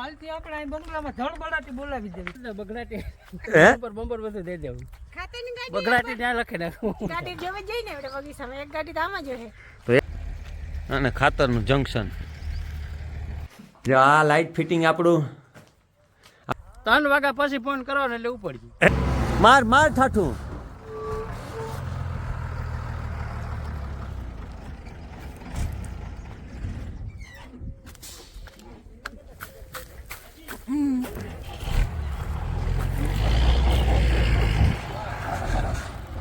કાલથી આપણે અહીં બંગલામાં ધડબડાટી બોલાવી દેવી. બગડાટી હે બમ્પર બધું દઈ દેવું. ખાતરની ગાડી બગડાટી ત્યાં લખી નાખું. ગાડી જોવે જઈને આપણે બગીચામાં એક ગાડી તો આમાં જ છે. અને ખાતરનું જંકશન જો આ લાઇટ ફિટિંગ આપણું 3 વાગ્યા પછી ફોન કરવાનો એટલે ઉપડ્યું. માર માર ઠાઠું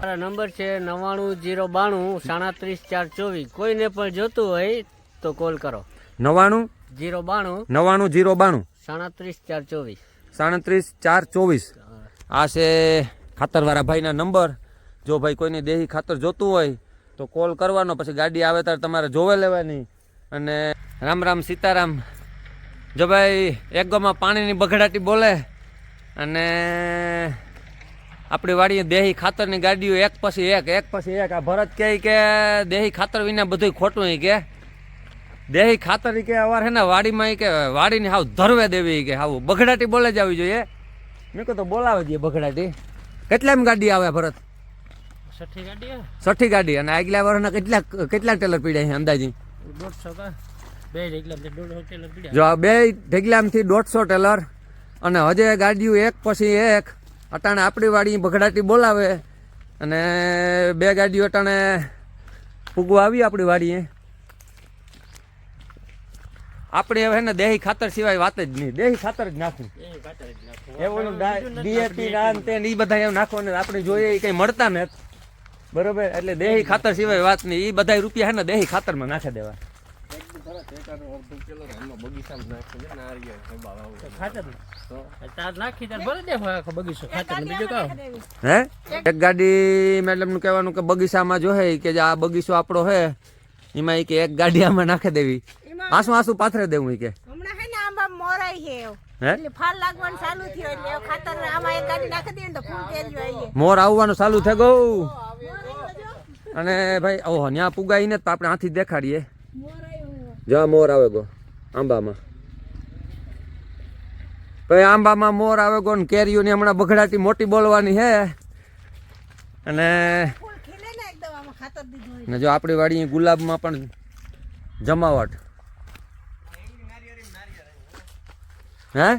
મારા નંબર છે 9902937424. કોઈને પણ જોતું હોય તો કોલ કરો. 99 092 092 37424. 37424 આ છે ખાતરવાળા ભાઈના નંબર. જો ભાઈ કોઈને દેહી ખાતર જોતું હોય તો કોલ કરવાનો, પછી ગાડી આવે ત્યારે તમારે જોવે લેવાની. અને રામ રામ સીતારામ. જો ભાઈ એક ગામમાં પાણીની બગડાટી બોલે અને આપણી વાડીએ દેહી ખાતરની ગાડીઓ એક પછી એક આ ભરત કહે કે દેહી ખાતર વિના બધું ખોટું કે દેહી ખાતર કે અવાર હે ને વાડીમાં કે વાડીને હાવ ધરવે દેવી કે હાવ બગડાટી બોલે જ આવી જોઈએ. મેં કહું તો બોલાવે દઈએ બગડાટી. કેટલામ ગાડી આવે ભરત? 60 ગાડી. 60 ગાડી. અને આગલા વર્ષના કેટલા ટેલર પીડ્યા છે અંદાજી? 150 બે ઢગલામથી 150 ટેલર પીડ્યા. જો બે ઢગલામથી 150 ટેલર. અને હજે ગાડીઓ એક પછી એક અટાણે આપણી વાડી બગડાટી બોલાવે અને બે ગાડીઓ અટાણે પૂગવા આવી આપણી વાડીએ. આપણે હવે ને દેહી ખાતર સિવાય વાત જ નહીં, દેહી ખાતર જ નાખવું. એવું ડીએપી નાન તે એ બધા એવું નાખવાનું આપણે જોઈએ એ કંઈ મળતા ને બરોબર. એટલે દેહી ખાતર સિવાય વાત નહીં. એ બધા રૂપિયા હે ને દેહી ખાતરમાં નાખી દેવા. હે એક ગાડી મેડમ નું કહેવાનું કે બગીચામાં જોહે કે આ બગીચો આપણો હે એમાં કે એક ગાડી આમાં નાખી દેવી, આસુ પાથરે દેવું કે હમણાં હે ને આંબા મોરાઈ છે એટલે ફાલ લાગવાનું ચાલુ થયો એટલે ખાતર આમાં એક ગાડી નાખી દઈએ તો ફૂલ કેરીઓ આવી મોર આવવાનું ચાલુ થઈ ગયું. અને ભાઈ ઓહો ત્યાં પુગાઈ ને તો આપણે આથી દેખાડીએ. જો મોર આવે ગો આંબામાં. ભાઈ આંબામાં મોર આવે ગો ને કેરીઓની હમણાં બગડાટી મોટી બોલવાની હે. અને ફૂલ ખીલે ને એકદમ આમાં ખાતર દીધું ને જો આપણી વાડી ગુલાબમાં પણ જમાવટ હે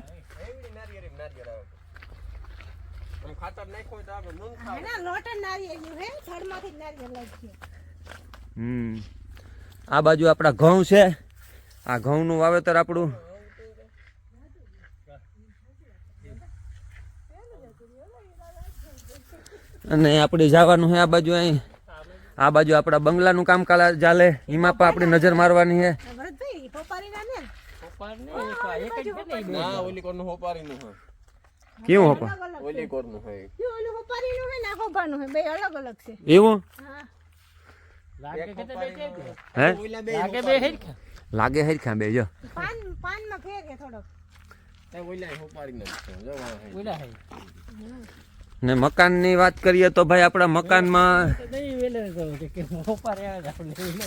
આ બાજુ આપણા ઘઉં છે. આ ઘઉં નું વાવેતર આપણું અને આપણે જવાનું છે આ બાજુ. અહીં આ બાજુ આપણા બંગલાનું કામ ચાલે એમાં પણ આપણી નજર મારવાની છે. કેવું હોપા એવું લાગે હરખા બે જો ને મકાન ની વાત કરીએ તો ભાઈ આપણા મકાનમાં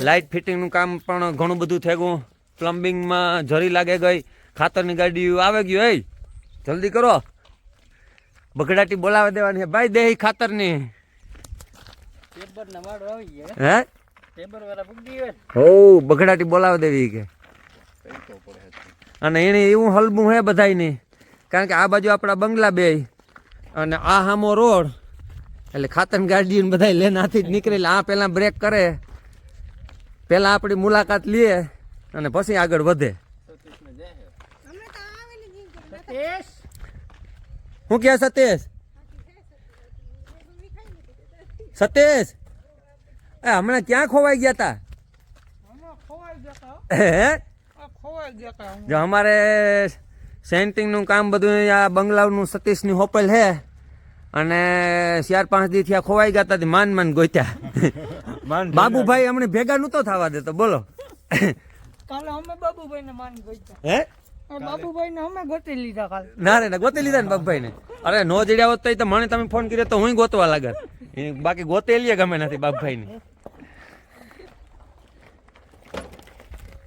લાઇટ ફિટિંગ નું કામ પણ ઘણું બધું થઈ ગયું. પ્લમ્બિંગમાં જરી લાગે ગઈ. ખાતરની ગાડી આવે ગયું. એ જલ્દી કરો બગડાટી બોલાવી દેવાની છે ભાઈ દેહી ખાતરની. હે હો બગડાટી બોલાવી દેવી કે. અને એને એવું હલબું હે બધાય નહીં કારણ કે આ બાજુ આપણા બંગલા બે અને આ હામો રોડ એટલે ખાતરની ગાડી બધા લઈને આથી જ નીકળેલા. આ પેલા બ્રેક કરે, પેલા આપણી મુલાકાત લઈએ અને પછી આગળ વધે. શું કે સતીશ? સતીશ હમણાં ક્યાં ખોવાઈ ગયા તા? જો અમારે સેન્ટિંગ નું કામ બધું આ બંગલાનું સતીશ ની હોપલ છે અને 4-5 દી થયા ખોવાઈ ગયા તા. માન ગોત્યા. બાબુભાઈ હમણાં ભેગા નતો થવા દેતો. બોલો કાલે અમે બાબુભાઈ ને માન ગોત્યા. હે બાબુભાઈ ને અમે ગોતી લીધા કાલે. ના રે ગોતી લીધા ને બાબુભાઈ ને. અરે નો જડ્યા હોત તો મને તમે ફોન કર્યો તો હું ગોતવા લાગત. બાકી ગોતે લીએ ગમે નથી બાબુભાઈ ને.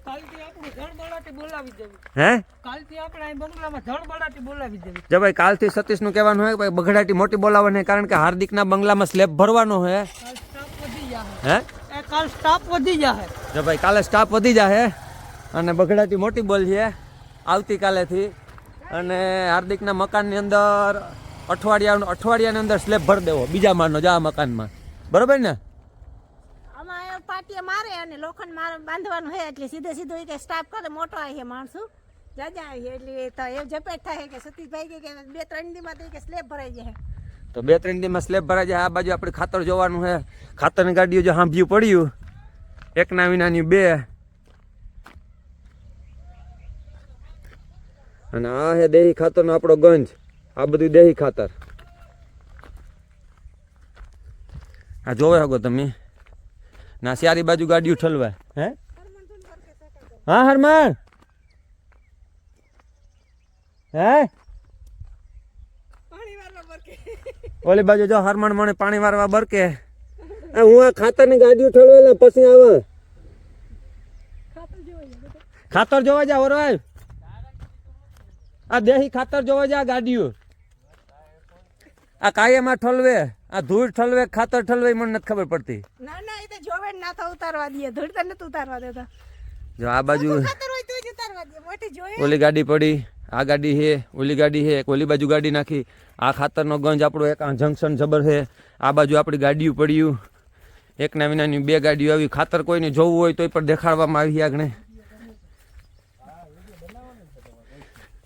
કાલથી આપણું ઘર બળાટી બગડાટી બોલાવી દેવી. હે કાલથી આપણે અહીં બંગલામાં ધડબડાટી બોલાવી દેવી. જો ભાઈ કાલથી સતીશનું કહેવાનું હોય કે ભાઈ બગડાટી મોટી બોલાવવાની, કારણ કે હાર્દિકના બંગલામાં સ્લેબ ભરવાનો છે. કાલ સ્ટાફ વધી જાહે. હે કાલ સ્ટાફ વધી જાહે. જો ભાઈ કાલે સ્ટાફ વધી જાહે અને બગડાટી મોટી બોલ છે આવતીકાલેથી. અને હાર્દિકના મકાનની અંદર અઠવાડિયાની અંદર સ્લેબ ભરી દેવો બીજા માળનો જ આ મકાનમાં, બરોબર ને? આમાં પાટીએ મારે અને લોખંડ મારે બાંધવાનું છે એટલે સીધો એ કે સ્ટાફ કરે મોટો આવે માણસો જાજા આવે એટલે તો એ ઝપેટ થાય કે સતીશભાઈ કે 2-3 દીમાં તો કે સ્લેબ ભરાઈ જાય. તો 2-3 દીમાં સ્લેબ ભરાઈ જાય. આ બાજુ આપણે ખાતર જોવાનું છે. ખાતરની ગાડીઓ જો સાંભળ્યું પડ્યું એકના વિનાની 2. અને આ છે દેહી ખાતરનો આપણો ગંજ. આ બધું દેહી ખાતર આ જોવે હગો તમે. ના સારી બાજુ ગાડીઓ ઠલવાય. હે હા હરમાન હે ઓલી બાજુ જો હરમાન મને પાણી વારવા બરકે. હું આ ખાતરની ગાડીઓ ઠલવેલા પછી આવે ખાતર જોવા જા ઓરવાય. આ દેહી ખાતર જોવા જા ગાડીઓ. આ કાયમાં ઠલવે, આ ધૂળ ઠલવે, ખાતર ઠલવે, મને નથી ખબર પડતી. ના એ તો જોવે ના તો ઉતારવા દે, ધૂળ તો નથી ઉતારવા દેતા. જો આ બાજુ ખાતર હોય તો જ ઉતારવા દે. મોટી જોવે ઓલી ગાડી પડી, આ ગાડી છે, ઓલી ગાડી છે, ઓલી બાજુ ગાડી નાખી. આ ખાતરનો ગંજ આપણો એક આ જંકશન જબર છે. આ બાજુ આપણી ગાડીઓ પડ્યું એકના વિનાની 2 ગાડીઓ આવી. ખાતર કોઈને જોવું હોય તો પણ દેખાડવામાં આવી આગળ.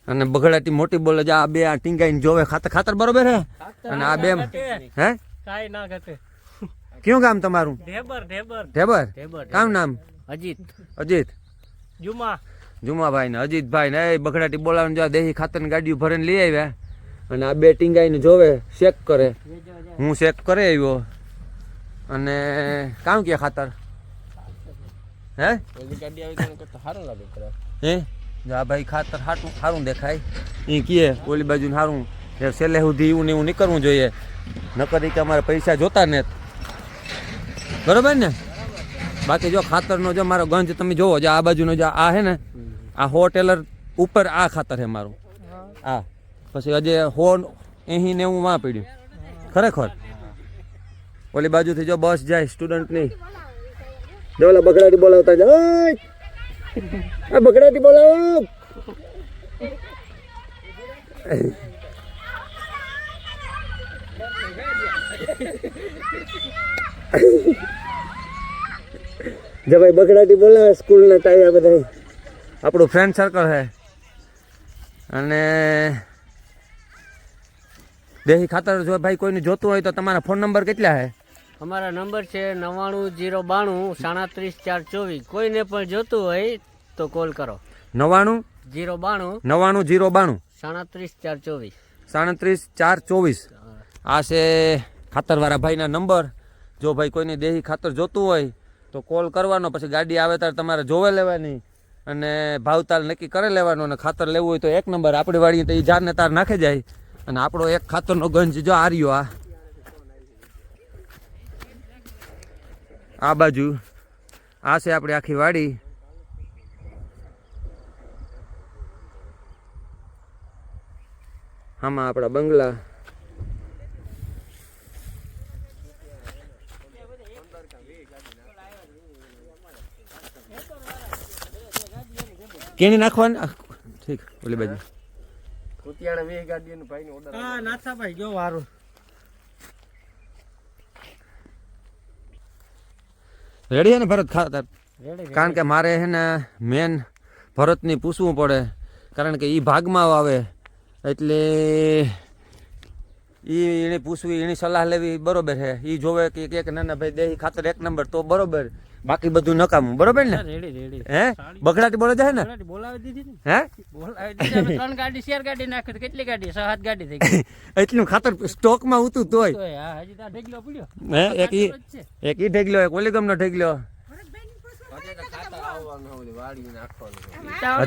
અને બગડાટી મોટી બોલે છે. આ 2 આ ટીંગાઈને જોવે ખાતર બરોબર હે. અને આ 2 હે કાઈ ના ઘટે. કયું ગામ તમારું? ઢેબર. કામ નામ? અજીત જુમાભાઈ ને અજીતભાઈ ને એ બગડાટી બોલાવીને જો દેહી ખાતરની ગાડીઓ ભરીને લઈ આવ્યા. અને આ 2 ટીંગાઈને જોવે, ચેક કરે. હું ચેક કરે આવ્યો. અને કામ કે ખાતર હે હે જો આ ભાઈ ખાતર સારું દેખાય એ કહે. ઓલી બાજુ સારું છેલ્લે સુધી એવું ને એવું નીકળવું જોઈએ, નકર કે અમારે પૈસા જોતા ને, બરોબર ને? બાકી જો ખાતરનો જો મારો ગંજ તમે જોવો, જો આ બાજુનો જો આ છે ને આ 100 ટેલર ઉપર આ ખાતર છે મારું. આ પછી હજે 180 ને 90 વાં પડ્યું ખરેખર. ઓલી બાજુથી જો બસ જાય સ્ટુડન્ટની, જો ઓલા બગડાટી બોલાવતા જાય. આ બગડાટી બોલાવો. જો ભાઈ બગડાટી બોલાવે સ્કૂલના ટાઈમ બધા આપણું ફ્રેન્ડ સર્કલ છે. અને દેહી ખાતર જો ભાઈ કોઈને જોતું હોય તો તમારા ફોન નંબર કેટલા છે? અમારા નંબર છે 99 092 37424. કોઈને પણ જોતું હોય તો કોલ કરો. 99 092 37424. 37424. આ છે ખાતરવાળા ભાઈના નંબર. જો ભાઈ કોઈને દેહી ખાતર જોતું હોય તો કોલ કરવાનો. પછી ગાડી આવે ત્યારે તમારે જોવે લેવાની અને ભાવતાલ નક્કી કરી લેવાનો. અને ખાતર લેવું હોય તો 1 નંબર આપણી વાળી તો એ જારને તાર નાખે જાય. અને આપણો એક ખાતરનો ગંજ જો આ રહ્યો. આ બાજુ આ છે આપણી આખી વાડી. આમાં આપણા બંગલા. કેની નાખવાની? ઠીક ઓલી બાજુ હા નાથા ભાઈ જો વારું. રેડી છે ને ભરત ખાતર? કારણ કે મારે છે ને મેન ભરતની પૂછવું પડે, કારણ કે એ ભાગમાં આવે એટલે એને પૂછવી, એની સલાહ લેવી બરોબર છે. એ જોવે કે ના ના ભાઈ દેહી ખાતર 1 નંબર તો બરોબર, બાકી બધું નકામું, બરોબર ને? હે બગડાટી બોલે છે ને? બોલાવી દીધી ને. હે બોલાવી દીધી. 3 ગાડી 4 ગાડી નાખી તો કેટલી ગાડી? 6-7 ગાડી થઈ ગઈ. એટલું ખાતર સ્ટોકમાં ઉતું તોય. હા હજી તો ઢેગલો પડ્યો. હે એક ઈ ઢેગલો, એક ઓલી ગમનો ઢેગલો.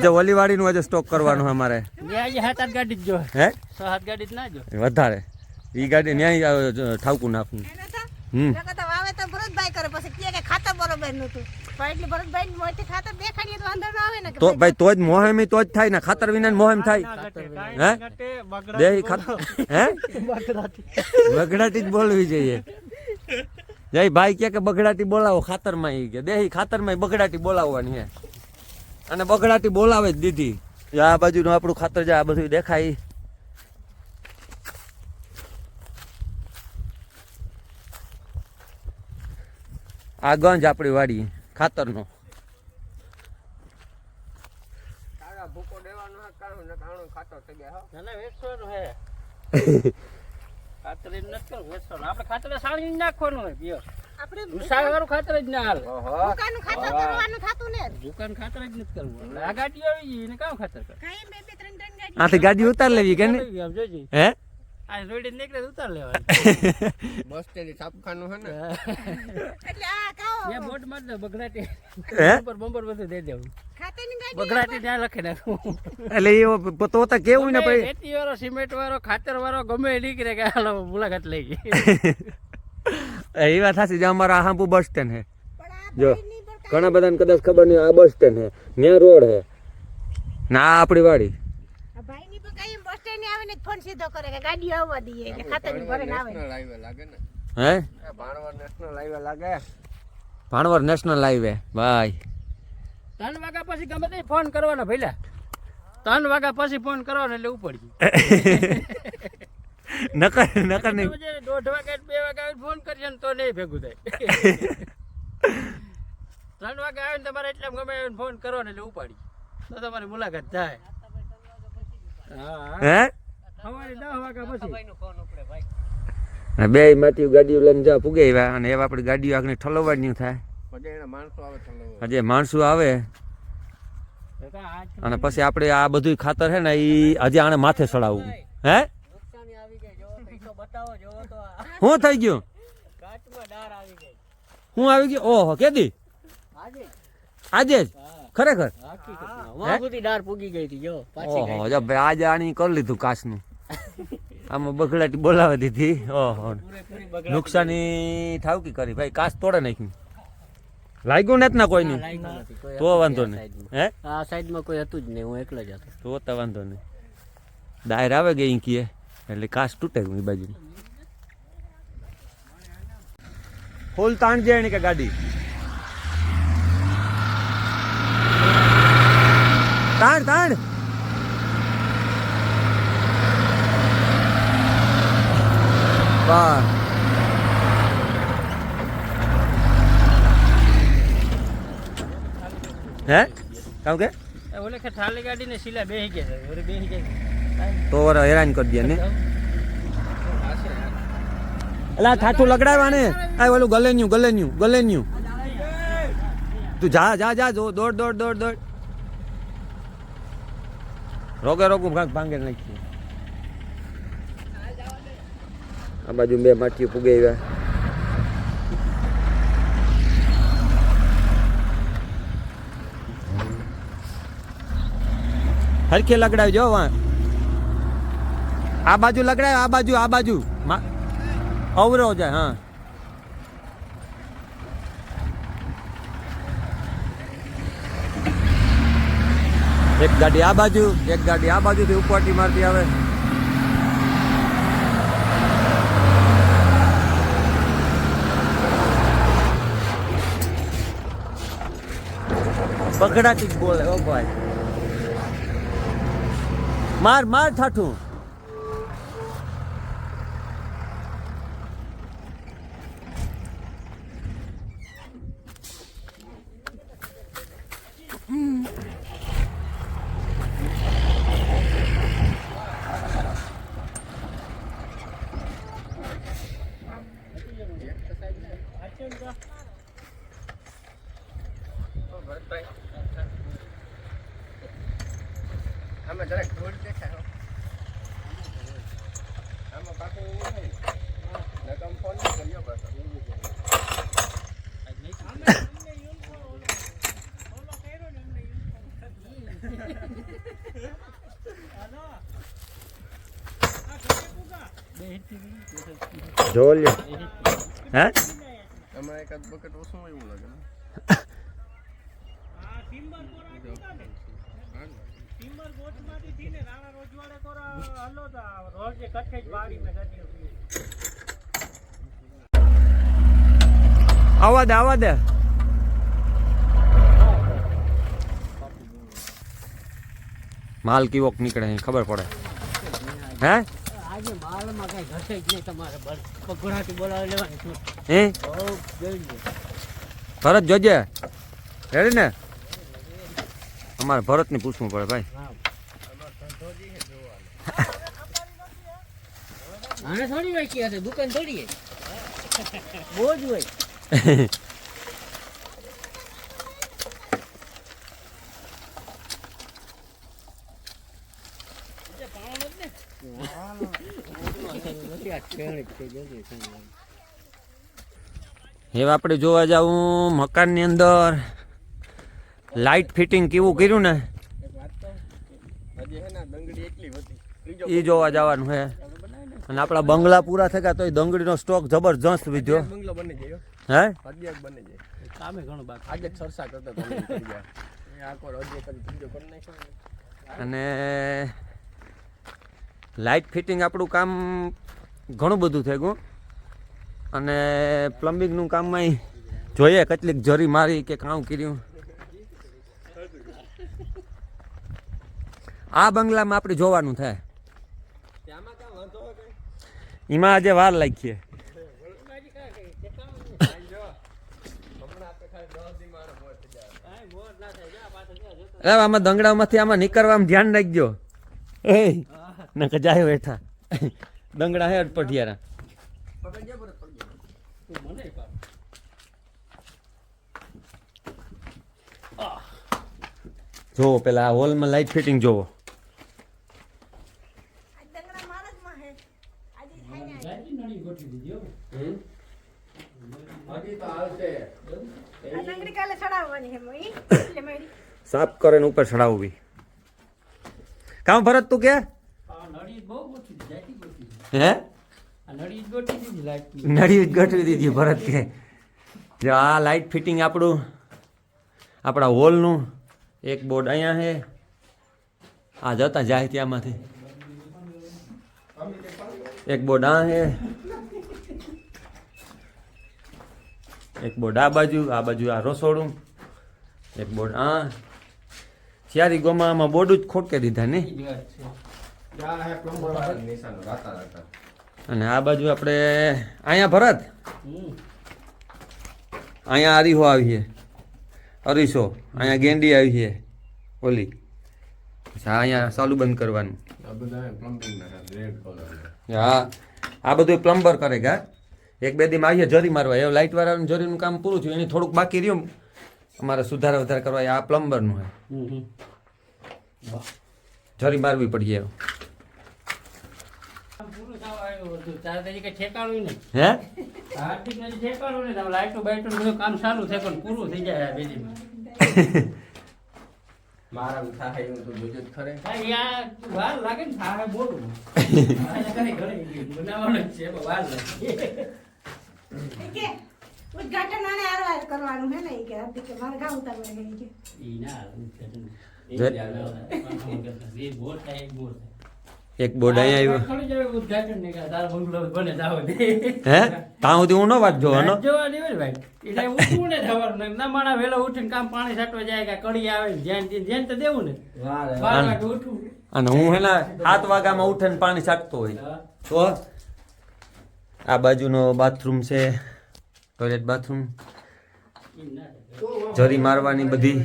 હજુ ઓલી વાડીનું હજુ સ્ટોક કરવાનું અમારે. 7-8 ગાડી જ જો. હે 6-7 ગાડી જ ના જો. વધારે ઈ ગાડી ન્યાય ઠાવકું નાખવું. વાવે તો ભરતભાઈ કરે પછી કે ખાતર બરોબર નતું. પણ એટલે ભરતભાઈ મોટી ખાતર દેખાડીએ તો વાંધો ન આવે ને કે તો ભાઈ તો જ મોહેમી તો જ થાય ને ખાતર વિના મોહેમ થાય હે દેહી ખાતર હે બગડાટી જ બોલવી જોઈએ જય ભાઈ કે બગડાટી બોલાવો ખાતરમાં ઈ કે દેહી ખાતરમાં બગડાટી બોલાવવાની હે અને બગડાટી બોલાવે જ દીધી આ બાજુનું આપણું ખાતર છે આ બધું દેખાય આ ગંજ આપણી વાડી ખાતરનો ખાતર જ નથી કરવું, વેચવાનું. આપણે ખાતર સાણી જ નાખવાનું હોય પ્યોર. આપણે ભૂસાવાળું ખાતર જ ના હાલે. દુકાનનું ખાતર કરવાનું થાતું ને દુકાન ખાતર જ નથી કરવું. એટલે આ ગાડી આવી ગઈ એને કામ ખાતર કરે? કાઈ બે બે ત્રણ ત્રણ ગાડી આથી ગાડી ઉતાર લેવી કે ને આમ જોઈજે. હે આ રોડે નીકળે તો ઉતાર લેવાનું. બસ સ્ટેન્ડ છાપખાનું હે ને એટલે આ કાઓ બે બોટ માર દે બગડાટી. હે? બમ્પર બધું દઈ દેવું. ખાતરની ગાડી બગડાટી ત્યાં લખી નાખું. એટલે એ તો કેવું ને ભાઈ રેતી વાળો, સિમેન્ટ વાળો, ખાતર વાળો ગમે એ નીકળે કે હાલો મુલાકાત લઈ ગઈ. એ વાત સાચી છે અમારા હાંપુ બસ સ્ટેન્ડ હે પણ આ જો ભાઈની પર ઘણા બધાને કદાચ ખબર નહીં આ બસ સ્ટેન્ડ હે ત્યાં રોડ હે ના આ આપણી વાડી આ ભાઈની પર કાઈ બસ સ્ટેન્ડ આવે ને ફોન સીધો કરે કે ગાડી આવવા દઈએ કે ખાતરની ભરે આવે નેશનલ હાઈવે લાગે ને હે આ ભાણવર નેશનલ હાઈવે લાગે ભાણવર નેશનલ હાઈવે ભાઈ 3 વાગ્યા પછી ગમે તે ફોન કરવાનો ભઈલા. 3 વાગ્યા પછી ફોન કરવાનો એટલે ઉપડી. નકર નહીં 1:30 વાગ્યા 2 વાગ્યા ફોન કરશે ને તો નહીં ભેગું થાય. 3 વાગ્યા આવે ને તમારે એટલે ગમે એને ફોન કરો ને એટલે ઉપાડી તો તમારી મુલાકાત થાય. હા હે સવારે 10 વાગ્યા પછી બે માંથી ગાડીઓ લઈને જા પૂગે આવ્યા અને એવા આપણી ગાડીઓ આગળ ઠલવવાની થાય પછી એના માણસો આવે ચલાવવા હજી માણસો આવે અને પછી આપણે આ બધું ખાતર છે ને એ હજી આને માથે ચડાવવું હે શું થઈ ગયું હું આવી ગયું ઓહો કેદી આજે જ ખરેખર ડાર પૂગી ગઈ હતી જો ઓહો જો ભાઈ આજે આની કરી લીધું કાચનું આમાં બગડાટી બોલાવી દીધી ઓહો નુકસાની થાવ કે કરી ભાઈ કાચ તોડે નાખ્યું લાગ્યું ને ના કોઈ નહીં તો વાંધો નહીં હે આ સાઈડમાં કોઈ હતું જ નહીં, હું એકલો જ હતો. તો વાંધો નહીં ડાયર આવે ગઈ કીએ એટલે કાચ તૂટે એ બાજુ ફૂલ તાણ જાય કે ગાડી તાણ તાણ વાહ હે કામ કે ઓલે કે થાલી ગાડી ને સિલા બેહી ગયા છે, ઓરે બેહી ગયા. તો વર હેરાન કરી દે ને એલા ઠાઠું લગડાવ્યા ને આ ઓલું ગલેન્યુ તું જા જા જા જો દોડ દોડ દોડ દોડ રોગે રોગું કાંક ભાંગે નાખી આ બાજુ બે માટીઓ પૂગે આવ્યા હરખે લગડાવજો વાં આ બાજુ લગડાય આ બાજુ અવરો જાય હા એક ગાડી આ બાજુ એક ગાડી આ બાજુથી ઉપરથી મારતી આવે બગડાટી જ બોલે ઓ ભાઈ માર માર ઠાઠું આમાં જરાક ધૂળ દેખાય આમાં પાછું એવું થાય નકમ ફોન કર્યો પાછો જોલ્યો હે આમાં એકાદ બકેટ ઓછું એવું લાગે ને આવા દે માલ કેવોક નીકળે અહીં ખબર પડે હે આજે માલમાં કઈ ઘટે જ નહીં તમારે પગોડાથી બોલાવી લેવાની શું હે ભરત જોજે રેડી ને અમારે ભરતને પૂછવું પડે ભાઈ આને થોડી વાંચી હશે દુકાન થોડી બહુ જ હોય હવે આપણે જોવા જાવું મકાનની અંદર લાઇટ ફિટિંગ કેવું કર્યું ને હજી હે ને દંગડી એકલી હતી એ જોવા જવાનું છે અને આપણા બંગલા પૂરા થયા તો દંગડીનો સ્ટોક જબરજસ્ત વિધ્યો બંગલો બની ગયો હે હજી એક બની જાય કામે ઘણું બાકી આજે સરસા કરતા તમે કરી ગયા આખો હજી કરી ત્રીજો કરી નાખ્યો અને લાઇટ ફિટિંગ આપણું કામ ઘણું બધું થઈ ગયું અને પ્લમ્બિંગનું કામમાં જોઈએ કેટલીક જરી મારી કે કામ કર્યું આ બંગલામાં આપણે જોવાનું થાય એમાં આજે વાર લાગીએ આમાં દંગડામાંથી આમાં નીકળવામાં ધ્યાન રાખજો એ નકર જાય બેઠા દંગડા હે અટપટિયારા જોવો પેલા હોલમાં લાઇટ ફિટિંગ જોવો સાફ કરે ઉપર ચડાવવી કામ ભરત તું કે હે નળી જ ગોઠવી દીધી ભરત કે જો આ લાઇટ ફિટિંગ આપણું આપણા હોલનું એક બોર્ડ અહીંયા છે આ જતા જાય ત્યાંમાંથી એક બોર્ડ આ છે એક બોર્ડ આ બાજુ આ રસોડું એક બોર્ડ આ ચારી ગોમાં આમાં બોર્ડ જ ખોટકે દીધા ને અને આ બાજુ આપણે અહીંયા ભરત અહીંયા અરીહો આવીએ અરીસો અહીંયા ગેંડી આવી છે ઓલી અહીંયા ચાલુ બંધ કરવાનું હા આ બધું પ્લમ્બર કરે ગા એક બે દી આવીએ જરી મારવા એ લાઇટ વાળાનું જરીનું કામ પૂરું થયું એની થોડુંક બાકી રહ્યું અમારે સુધારા વધારે કરવા આ પ્લમ્બરનું હોય જરી મારવી પડીએ હે કામ ચાલુ થાય પણ પૂરું થઈ જાય મારા થાય એવું તો જોજો જ ખરે વાર લાગે ને થાય બોલું બનાવવાનું છે વાર લાગે ઉદ્ઘાટન આને આરવાર કરવાનું હે ને કે આપી કે મારે ગામ ઉતારવા ગઈ કે ઈ ના એક બોર્ડ અહીંયા આવ્યો ઉદ્ઘાટન ને તારા બંગલો બને જાવ હે ત્યાં સુધી હું ન વાત જોવાનો જોવા દેવે ભાઈ એટલે ઉઠવું ને થવાનું ના માણા વેલો ઉઠીને કામ પાણી છાંટવા જાય કે કડી આવે ધ્યાન તો દેવું ને 12 વાગે ઉઠવું અને હું હેના 7 વાગ્યામાં ઉઠીને પાણી છાંટતો હોય તો આ બાજુનો બાથરૂમ છે ટોયલેટ બાથરૂમ જરી મારવાની બધી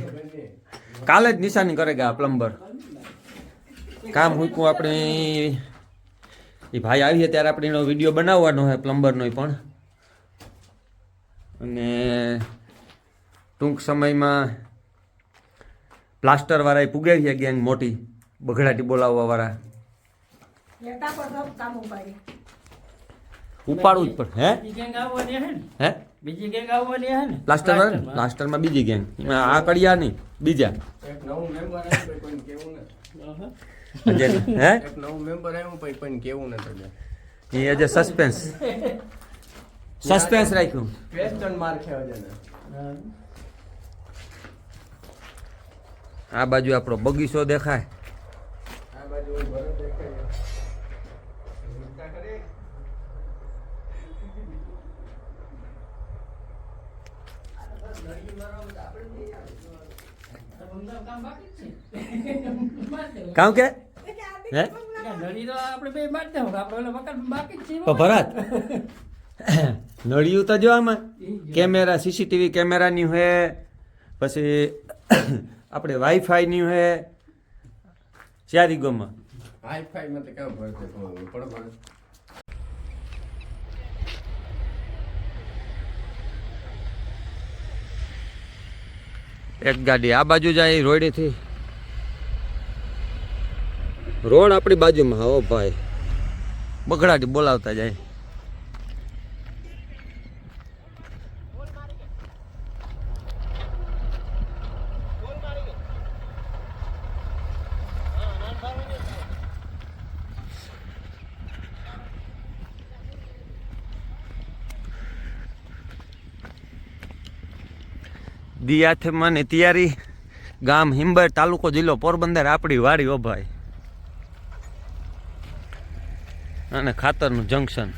કાલે જ નિશાની કરેગા આ પ્લમ્બર કામ મૂક્યું આપણે એ ભાઈ આવીએ ત્યારે આપણે એનો વિડીયો બનાવવાનો હોય પ્લમ્બરનો પણ અને ટૂંક સમયમાં પ્લાસ્ટરવાળા પૂગાવી છે ગેંગ મોટી બગડાટી બોલાવવાવાળા ઉપાડવું જ પડે હે ગેંગ આવવાની હે ને હે બીજી ગેંગ આવવાની હે ને પ્લાસ્ટરમાં બીજી ગેંગ આ કડિયા નહીં બીજા એક નવું મેમ્બર આવ્યું કોઈને કેવું ને હે એક નવું મેમ્બર આવ્યું પછી કોઈને કેવું ને તો એ આજે સસ્પેન્સ રાખ્યું ક્વેશ્ચન માર્ક છે હજે ને આ બાજુ આપણો બગીચો દેખાય. આ બાજુ ઘર દેખાય. કામ બાકી જ છે. કામ કે હે નળી તો આપણે બે મારી દેવું આપણે ઓલા મકાન બાકી જ છે. તો ભરત નળિયું તો જો આમાં કેમેરા સીસીટીવી કેમેરાની હે, પછી આપણે વાઈફાઈની હે. ચારી ગોમાં હાઈફાઈ માં તો કામ ભરતે પણ ભરે. એક ગાડી આ બાજુ જાય રોડેથી. રોડ આપણી બાજુમાં. હો ભાઈ બગડાટી બોલાવતા જાય. દિયાથેમાની તૈયારી. ગામ હિંબર, તાલુકો જિલ્લો પોરબંદર, આપણી વાડી. ઓ ભાઈ અને ખાતરનું જંકશન.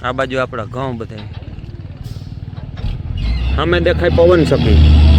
આ બાજુ આપણા ઘઉં બધા. સામે દેખાય પવન સખી.